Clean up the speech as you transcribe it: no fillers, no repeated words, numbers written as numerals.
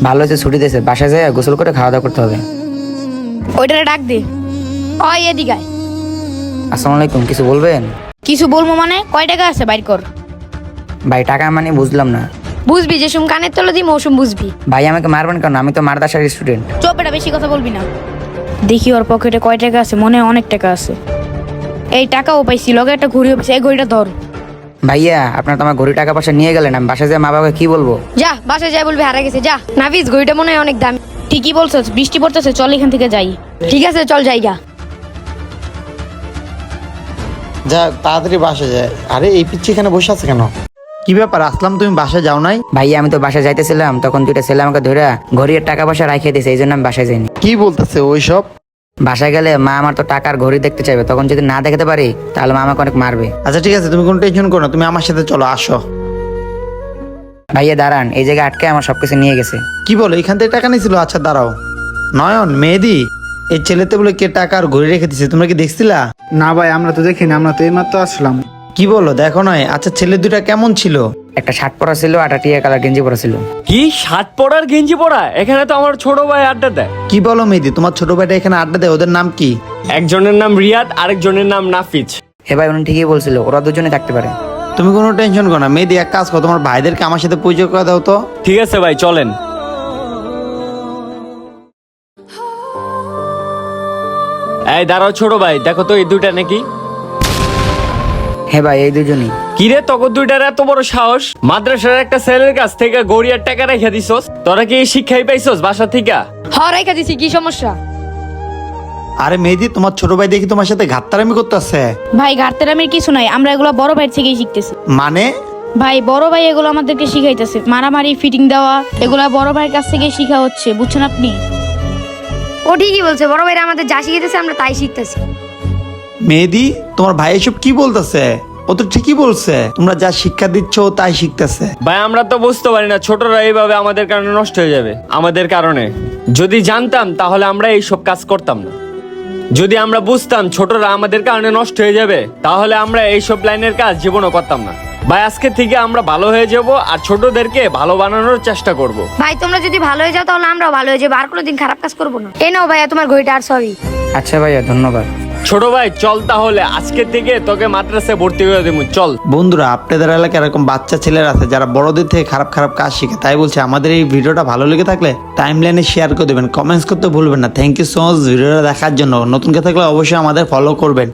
ভালো হয়েছে ছুটি দিয়েছে, বাসায় যায় গোসল করে খাওয়া দাওয়া করতে হবে। ওইটারে ডাক দে। ওই এদিকে আয়। আসসালামু আলাইকুম, কিছু বলবেন? কিছু বলবো মানে কয় টাকা আছে বাইর কর। ভাই টাকা মানে বুঝলাম না। বুঝবি যে সুম কানের তলে দিই মৌসুম বুঝবি। ভাই আমাকে মারবেন কেন? আমি তো মাদ্রাসার স্টুডেন্ট। চোপ, এটা বেশি কথা বলবি না। দেখি ওর পকেটে কয় টাকা আছে, মনে হয় অনেক টাকা আছে। এই টাকাও পাইছি, লগে একটা ঘড়িও পাইছি, এই ঘড়িটা ধর। ভাইয়া আপনার তো আমার ঘড়ি টাকা পয়সা নিয়ে গেলেন, আমি বাসায় যায় মা বাবাকে কি বলবো? যা বাসায় যাই বলবি হারা গেছে, যা। নাফিস ঘড়িটা মনে হয় অনেক দামি। ঠিকই বলছস, বৃষ্টি পড়তেছে, চল এখান থেকে যাই। ঠিক আছে চল যাই গা। যা তাড়াতাড়ি বাসা যায়। আরে এই পিচ্ছি এখানে বসে আছে কেন? কি ব্যাপার আসলাম, তুমি বাসায় যাও নাই? ভাইয়া আমি তো বাসায় যাইতেছিলাম, তখন দুইটা ছেলে আমাকে ধরে ঘড়ির টাকা পয়সা রাখিয়ে দিয়েছে, এই জন্য আমি বাসায় যাইনি। কি বলতেছে ওইসব? বাসায় গেলে মা আমার তো টাকার ঘড়ি দেখতে চাইবে, তখন যদি না দেখাতে পারি তাহলে মা আমাকে অনেক মারবে। আচ্ছা ঠিক আছে, তুমি কোনো টেনশন করো না, তুমি আমার সাথে চলো, আসো। ভাইয়া দাঁড়ান, এই জায়গায় আটকে আমার সবকিছু নিয়ে গেছে। কি বলো, এখান থেকে টাকা নিয়েছিল? আচ্ছা দাঁড়াও। নয়ন, মেহেদি, এই ছেলেতে বলে কে টাকা আর ঘড়ি রেখে দিছে, তোমরা কি দেখছিলা? না ভাই, আমরা তো দেখিনি, আমরা তো এইমাত্র আসলাম। কি বলো, দেখো নয়? আচ্ছা ছেলে দুটা কেমন ছিল? একটা শার্ট পরা ছিল আর একটা টিয়া কালার গেঞ্জি পরা ছিল। কি শার্ট পরার গেঞ্জি পরা? এখানে তো আমার ছোট ভাই আড্ডা দেয়। কি বলো মেহেদি, তোমার ছোট ভাইটা এখানে আড্ডা দেয়, ওদের নাম কি? একজনের নাম রিয়াদ, আরেকজনের নাম নাফিজ। হে ভাই উনি ঠিকই বলছিল, ওরা দুজনে থাকতে পারে। তুমি কোনো টেনশন করো না মেহেদি, এক কাজ করো, তোমার ভাইদেরকে আমার সাথে পরিচয় করে দাও তো। ঠিক আছে ভাই, চলেন। এই দাঁড়াও ছোট ভাই, দেখো তো এই দুইটা নাকি? হে ভাই এই দুজনই। কিরে তখন দুইটার এত বড় সাহস? মাদ্রাসার একটা ছেলের কাছ থেকে গড়িয়ার টাকা রেখে দিছস? তোরা কি এই শিক্ষাই পাইছস বাসা থেকে? হ রেখা দিছি, কি সমস্যা? আরে মেহেদি, তোমার ছোট ভাই দেখি তোমার সাথে ঘাটতারামি করতেছে। ভাই ঘাটতেরামির কিছু নাই, আমরা এগুলো বড় ভাইয়ের থেকেই শিখতেছি। মানে? ভাই বড় ভাই এগুলো আমাদেরকে শিখাইতেছে, মারামারি, ফিটিং দেওয়া, এগুলা বড় ভাইয়ের কাছ থেকে শিখা হচ্ছে, বুঝছেন আপনি? ও ঠিকই বলছে, বড় ভাইরা আমাদের যা শিখাইতেছে আমরা তাই শিখতেছি। মেহেদি, তোমার ভাই এসব কি বলতেছে? ও তো ঠিকই বলছে, তোমরা যা শিক্ষা দিচ্ছ ও তাই শিখতেছে। ভাই আমরা তো বুঝতে পারি না ছোটরা এইভাবে আমাদের কারণে নষ্ট হয়ে যাবে। আমাদের কারণে যদি জানতাম তাহলে আমরা এইসব কাজ করতাম না। যদি আমরা বুঝতাম ছোটরা আমাদের কারণে নষ্ট হয়ে যাবে তাহলে আমরা এইসব লাইনের কাজ জীবনও করতাম না। ভাই আজকে থেকে আমরা ভালো হয়ে যাব আর ছোটদেরকে ভালো বানানোর চেষ্টা করব। ভাই তোমরা যদি ভালো হয়ে যাও তাহলে আমরাও ভালো হয়ে যাবো, আর কোনোদিন খারাপ কাজ করবো না। এই নাও ভাইয়া তোমার ঘড়িটা, আর সরি। আচ্ছা ভাইয়া ধন্যবাদ। ছোট ভাই চল তাহলে, আজকে থেকে তোকে মাদ্রাসায় ভর্তি করে দেবো, চল। বন্ধুরা, আপনাদের এলাকায় এরকম বাচ্চা ছেলেরা আছে যারা বড়দের থেকে খারাপ খারাপ কাজ শিখে, তাই বলছে আমাদের এই ভিডিওটা ভালো লেগে থাকলে টাইমলাইনে শেয়ার করে দেবেন, কমেন্টস করতে ভুলবেন না। থ্যাংক ইউ সো মাচ ভিডিওটা দেখার জন্য। নতুন কেউ থাকলে অবশ্যই আমাদের ফলো করবেন।